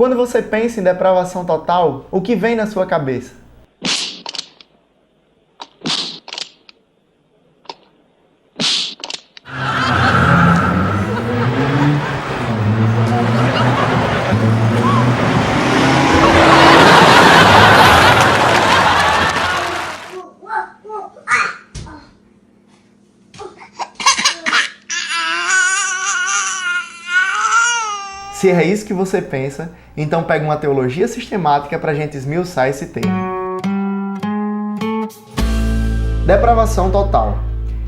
Quando você pensa em depravação total, o que vem na sua cabeça? Se é isso que você pensa, então pega uma teologia sistemática para a gente esmiuçar esse termo. Depravação total.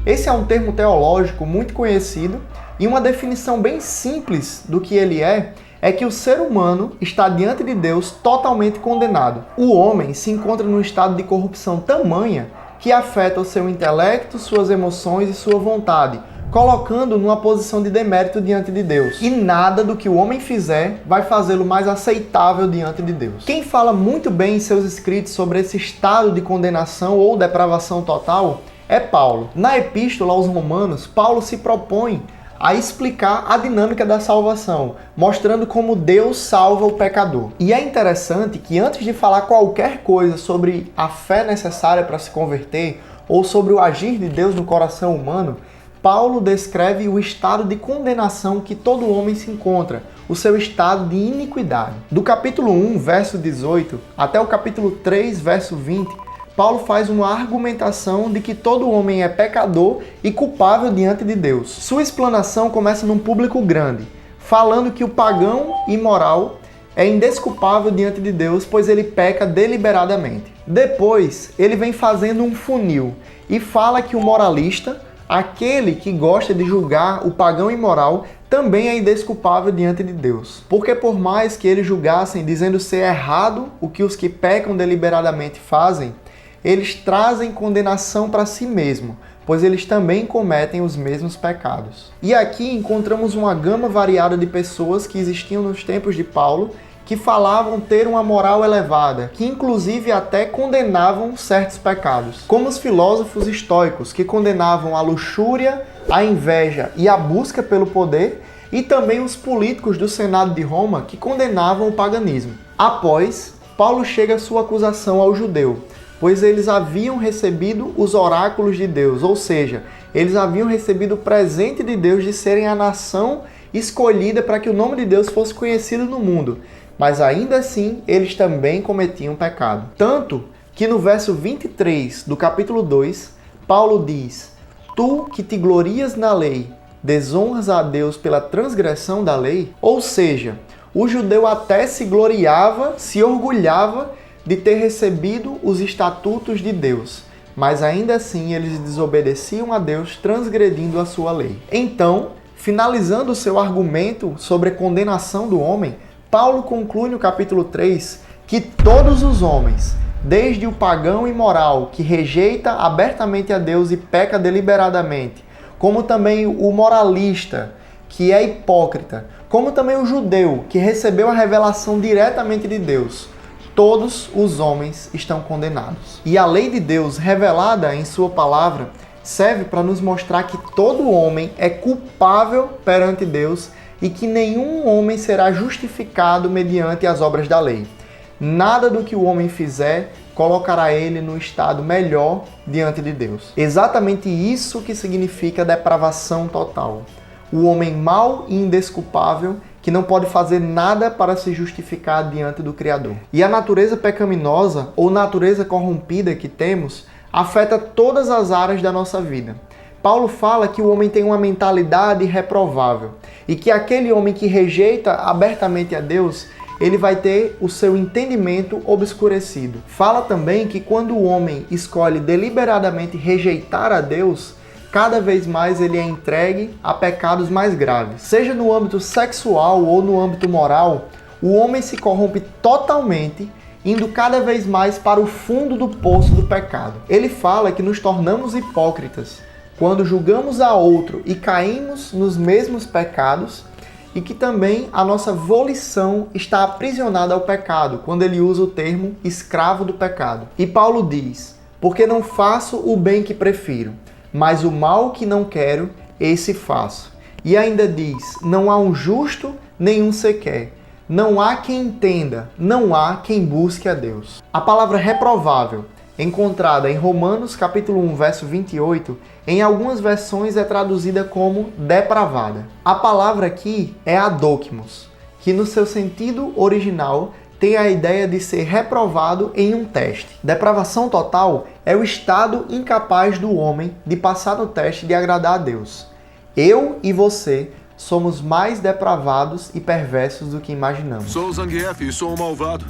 Esse é um termo teológico muito conhecido e uma definição bem simples do que ele é que o ser humano está diante de Deus totalmente condenado. O homem se encontra num estado de corrupção tamanha que afeta o seu intelecto, suas emoções e sua vontade, colocando numa posição de demérito diante de Deus. E nada do que o homem fizer vai fazê-lo mais aceitável diante de Deus. Quem fala muito bem em seus escritos sobre esse estado de condenação ou depravação total é Paulo. Na Epístola aos Romanos, Paulo se propõe a explicar a dinâmica da salvação, mostrando como Deus salva o pecador. E é interessante que antes de falar qualquer coisa sobre a fé necessária para se converter ou sobre o agir de Deus no coração humano, Paulo descreve o estado de condenação que todo homem se encontra, o seu estado de iniquidade. Do capítulo 1, verso 18, até o capítulo 3, verso 20, Paulo faz uma argumentação de que todo homem é pecador e culpável diante de Deus. Sua explanação começa num público grande, falando que o pagão imoral é indesculpável diante de Deus, pois ele peca deliberadamente. Depois, ele vem fazendo um funil e fala que o moralista, aquele que gosta de julgar o pagão imoral, também é indesculpável diante de Deus. Porque por mais que eles julgassem dizendo ser errado o que os que pecam deliberadamente fazem, eles trazem condenação para si mesmo, pois eles também cometem os mesmos pecados. E aqui encontramos uma gama variada de pessoas que existiam nos tempos de Paulo, que falavam ter uma moral elevada, que inclusive até condenavam certos pecados, como os filósofos estoicos, que condenavam a luxúria, a inveja e a busca pelo poder, e também os políticos do Senado de Roma, que condenavam o paganismo. Após, Paulo chega a sua acusação ao judeu, pois eles haviam recebido os oráculos de Deus, ou seja, eles haviam recebido o presente de Deus de serem a nação escolhida para que o nome de Deus fosse conhecido no mundo. Mas ainda assim, eles também cometiam pecado. Tanto que no verso 23 do capítulo 2, Paulo diz: Tu que te glorias na lei, desonras a Deus pela transgressão da lei? Ou seja, o judeu até se gloriava, se orgulhava de ter recebido os estatutos de Deus, mas ainda assim eles desobedeciam a Deus, transgredindo a sua lei. Então, finalizando o seu argumento sobre a condenação do homem, Paulo conclui no capítulo 3 que todos os homens, desde o pagão imoral que rejeita abertamente a Deus e peca deliberadamente, como também o moralista que é hipócrita, como também o judeu que recebeu a revelação diretamente de Deus, todos os homens estão condenados. E a lei de Deus revelada em sua palavra serve para nos mostrar que todo homem é culpável perante Deus e que nenhum homem será justificado mediante as obras da lei. Nada do que o homem fizer colocará ele no estado melhor diante de Deus. Exatamente isso que significa depravação total. O homem mau e indesculpável que não pode fazer nada para se justificar diante do Criador. E a natureza pecaminosa ou natureza corrompida que temos afeta todas as áreas da nossa vida. Paulo fala que o homem tem uma mentalidade reprovável e que aquele homem que rejeita abertamente a Deus, ele vai ter o seu entendimento obscurecido. Fala também que quando o homem escolhe deliberadamente rejeitar a Deus, cada vez mais ele é entregue a pecados mais graves. Seja no âmbito sexual ou no âmbito moral, o homem se corrompe totalmente, indo cada vez mais para o fundo do poço do pecado. Ele fala que nos tornamos hipócritas quando julgamos a outro e caímos nos mesmos pecados, e que também a nossa volição está aprisionada ao pecado, quando ele usa o termo escravo do pecado. E Paulo diz: porque não faço o bem que prefiro, mas o mal que não quero, esse faço. E ainda diz: não há um justo, nenhum sequer. Não há quem entenda, não há quem busque a Deus. A palavra reprovável, encontrada em Romanos capítulo 1, verso 28, em algumas versões é traduzida como depravada. A palavra aqui é adokimos, que no seu sentido original tem a ideia de ser reprovado em um teste. Depravação total é o estado incapaz do homem de passar no teste de agradar a Deus. Eu e você somos mais depravados e perversos do que imaginamos. Sou o Zangief e sou um malvado.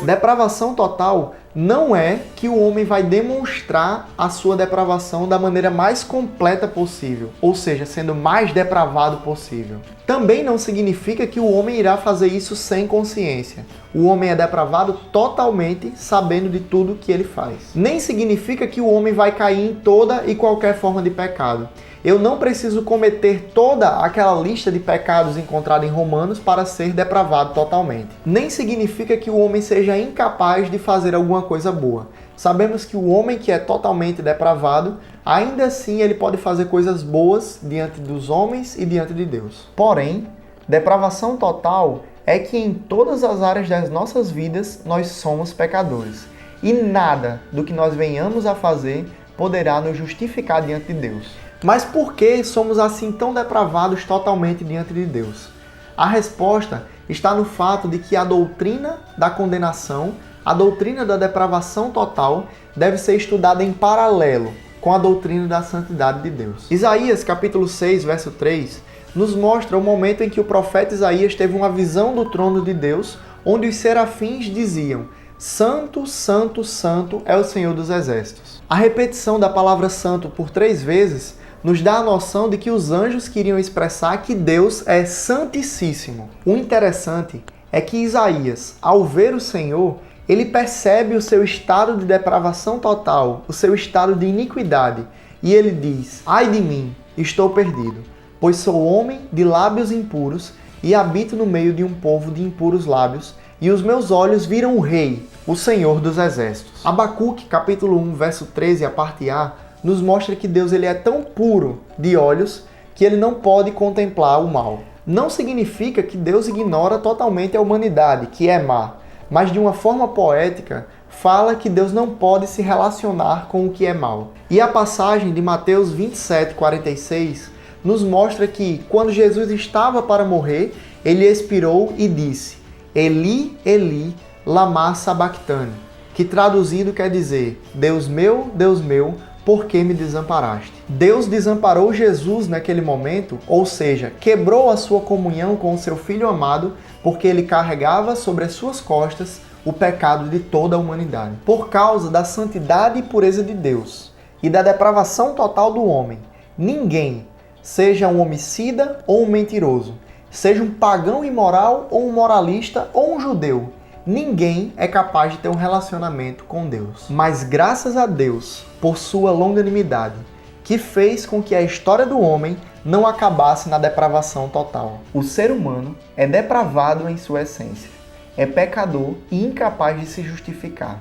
Depravação total não é que o homem vai demonstrar a sua depravação da maneira mais completa possível, ou seja, sendo o mais depravado possível. Também não significa que o homem irá fazer isso sem consciência. O homem é depravado totalmente sabendo de tudo que ele faz. Nem significa que o homem vai cair em toda e qualquer forma de pecado. Eu não preciso cometer toda aquela lista de pecados encontrada em Romanos para ser depravado totalmente. Nem significa que o homem seja incapaz de fazer alguma coisa boa. Sabemos que o homem que é totalmente depravado, ainda assim ele pode fazer coisas boas diante dos homens e diante de Deus. Porém, depravação total é que em todas as áreas das nossas vidas nós somos pecadores. E nada do que nós venhamos a fazer poderá nos justificar diante de Deus. Mas por que somos assim tão depravados totalmente diante de Deus? A resposta está no fato de que a doutrina da condenação, a doutrina da depravação total, deve ser estudada em paralelo com a doutrina da santidade de Deus. Isaías capítulo 6, verso 3, nos mostra o momento em que o profeta Isaías teve uma visão do trono de Deus, onde os serafins diziam: Santo, Santo, Santo é o Senhor dos Exércitos. A repetição da palavra santo por 3 vezes nos dá a noção de que os anjos queriam expressar que Deus é santíssimo. O interessante é que Isaías, ao ver o Senhor, ele percebe o seu estado de depravação total, o seu estado de iniquidade, e ele diz: Ai de mim, estou perdido, pois sou homem de lábios impuros e habito no meio de um povo de impuros lábios, e os meus olhos viram o Rei, o Senhor dos Exércitos. Abacuque, capítulo 1, verso 13, a parte A, nos mostra que Deus ele é tão puro de olhos que ele não pode contemplar o mal. Não significa que Deus ignora totalmente a humanidade, que é má, mas de uma forma poética fala que Deus não pode se relacionar com o que é mal. E a passagem de Mateus 27, 46 nos mostra que quando Jesus estava para morrer, ele expirou e disse: Eli, Eli, lama sabachthani, que traduzido quer dizer: Deus meu, por que me desamparaste? Deus desamparou Jesus naquele momento, ou seja, quebrou a sua comunhão com o seu Filho amado, porque ele carregava sobre as suas costas o pecado de toda a humanidade. Por causa da santidade e pureza de Deus e da depravação total do homem, ninguém, seja um homicida ou um mentiroso, seja um pagão imoral ou um moralista ou um judeu, ninguém é capaz de ter um relacionamento com Deus. Mas graças a Deus, por sua longanimidade, que fez com que a história do homem não acabasse na depravação total. O ser humano é depravado em sua essência, é pecador e incapaz de se justificar.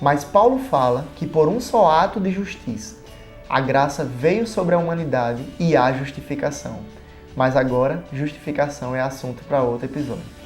Mas Paulo fala que por um só ato de justiça, a graça veio sobre a humanidade e há justificação. Mas agora, justificação é assunto para outro episódio.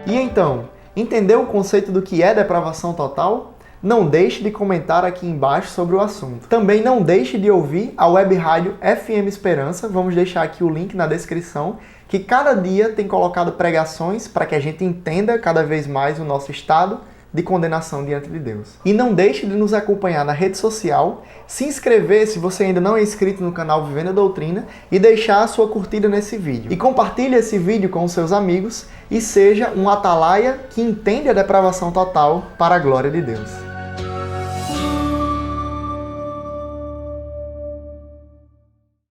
E então, entendeu o conceito do que é depravação total? Não deixe de comentar aqui embaixo sobre o assunto. Também não deixe de ouvir a web rádio FM Esperança, vamos deixar aqui o link na descrição, que cada dia tem colocado pregações para que a gente entenda cada vez mais o nosso estado de condenação diante de Deus. E não deixe de nos acompanhar na rede social, se inscrever se você ainda não é inscrito no canal Vivendo a Doutrina e deixar a sua curtida nesse vídeo. E compartilhe esse vídeo com os seus amigos e seja um atalaia que entende a depravação total para a glória de Deus.